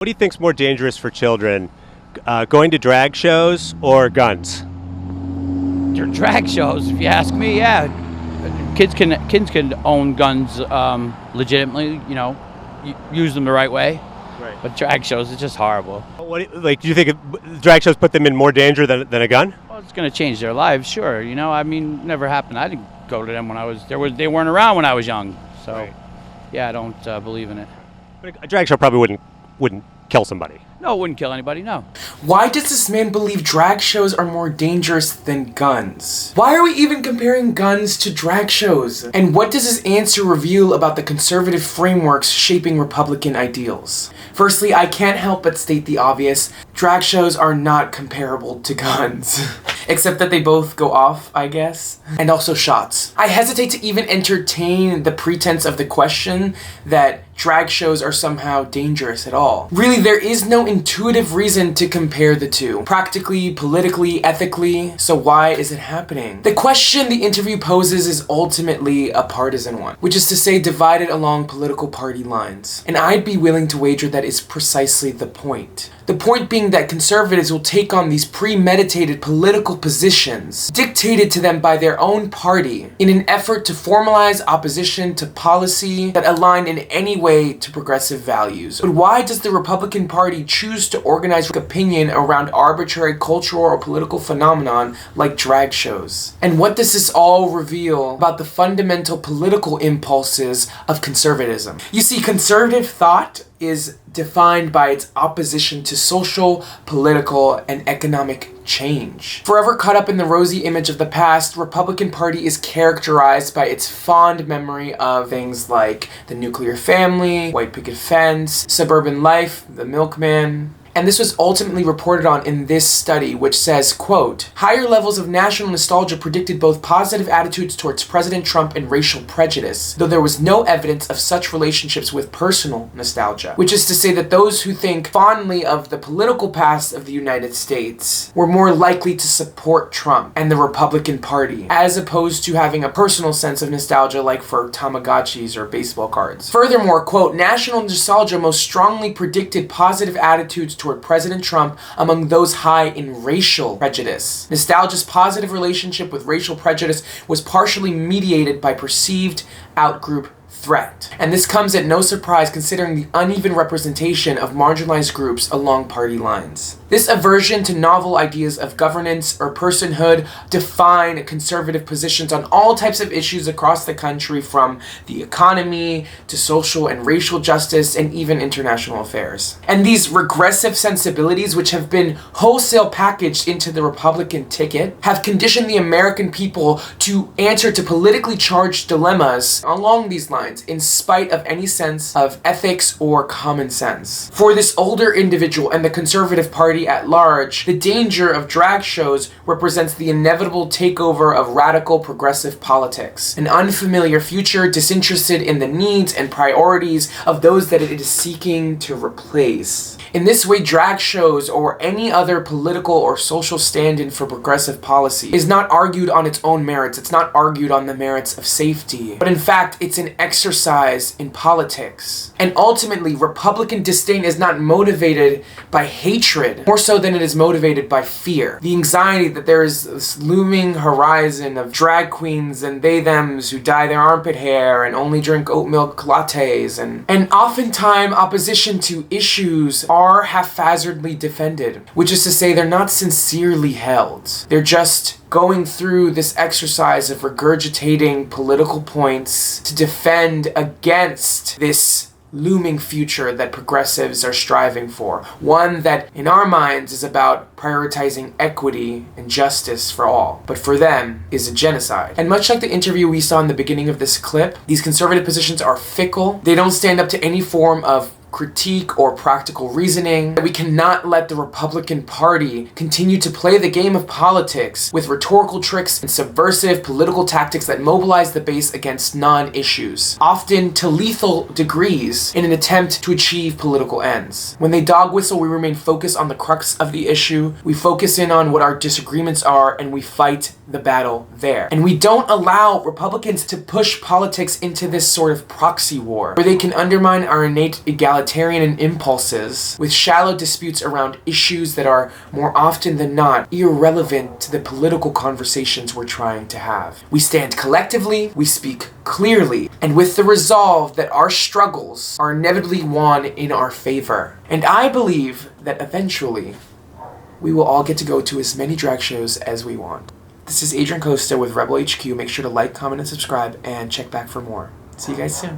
What do you think's more dangerous for children, going to drag shows or guns? They're drag shows, if you ask me. Yeah, kids can own guns legitimately. Use them the right way. Right. But drag shows, it's just horrible. Do you think drag shows put them in more danger than a gun? Well, it's going to change their lives, sure. Never happened. I didn't go to them when I was there. They weren't around when I was young. So, Right. Yeah, I don't believe in it. But a drag show probably wouldn't kill somebody. No, it wouldn't kill anybody. No. Why does this man believe drag shows are more dangerous than guns? Why are we even comparing guns to drag shows? And what does his answer reveal about the conservative frameworks shaping Republican ideals? Firstly, I can't help but state the obvious. Drag shows are not comparable to guns. Except that they both go off, I guess. And also shots. I hesitate to even entertain the pretense of the question that drag shows are somehow dangerous at all. Really, there is no intuitive reason to compare the two. Practically, politically, ethically, so why is it happening? The question the interview poses is ultimately a partisan one, which is to say divided along political party lines. And I'd be willing to wager that is precisely the point. The point being that conservatives will take on these premeditated political positions dictated to them by their own party in an effort to formalize opposition to policy that align in any way to progressive values. But why does the Republican Party choose to organize opinion around arbitrary cultural or political phenomenon like drag shows? And what does this all reveal about the fundamental political impulses of conservatism? You see, conservative thought is defined by its opposition to social, political, and economic change. Forever caught up in the rosy image of the past, Republican Party is characterized by its fond memory of things like the nuclear family, white picket fence, suburban life, the milkman. And this was ultimately reported on in this study, which says, quote, higher levels of national nostalgia predicted both positive attitudes towards President Trump and racial prejudice, though there was no evidence of such relationships with personal nostalgia. Which is to say that those who think fondly of the political past of the United States were more likely to support Trump and the Republican Party, as opposed to having a personal sense of nostalgia like for Tamagotchis or baseball cards. Furthermore, quote, national nostalgia most strongly predicted positive attitudes toward President Trump among those high in racial prejudice. Nostalgia's positive relationship with racial prejudice was partially mediated by perceived outgroup threat. And this comes at no surprise considering the uneven representation of marginalized groups along party lines. This aversion to novel ideas of governance or personhood define conservative positions on all types of issues across the country, from the economy to social and racial justice and even international affairs. And these regressive sensibilities, which have been wholesale packaged into the Republican ticket, have conditioned the American people to answer to politically charged dilemmas along these lines in spite of any sense of ethics or common sense. For this older individual and the Conservative Party at large, the danger of drag shows represents the inevitable takeover of radical progressive politics, an unfamiliar future disinterested in the needs and priorities of those that it is seeking to replace. In this way, drag shows, or any other political or social stand-in for progressive policy, is not argued on its own merits. It's not argued on the merits of safety. But in fact, it's an exercise in politics. And ultimately, Republican disdain is not motivated by hatred, more so than it is motivated by fear. The anxiety that there is this looming horizon of drag queens and they-thems who dye their armpit hair and only drink oat milk lattes, and oftentimes opposition to issues are haphazardly defended, which is to say they're not sincerely held. They're just going through this exercise of regurgitating political points to defend against this looming future that progressives are striving for. One that, in our minds, is about prioritizing equity and justice for all, but for them is a genocide. And much like the interview we saw in the beginning of this clip, these conservative positions are fickle. They don't stand up to any form of critique or practical reasoning. We cannot let the Republican Party continue to play the game of politics with rhetorical tricks and subversive political tactics that mobilize the base against non-issues, often to lethal degrees, in an attempt to achieve political ends. When they dog whistle, we remain focused on the crux of the issue. We focus in on what our disagreements are, and we fight the battle there. And we don't allow Republicans to push politics into this sort of proxy war where they can undermine our innate egalitarianism egalitarian impulses with shallow disputes around issues that are, more often than not, irrelevant to the political conversations we're trying to have. We stand collectively, we speak clearly, and with the resolve that our struggles are inevitably won in our favor. And I believe that eventually, we will all get to go to as many drag shows as we want. This is Adrian Costa with Rebel HQ. Make sure to like, comment, and subscribe, and check back for more. See you guys soon.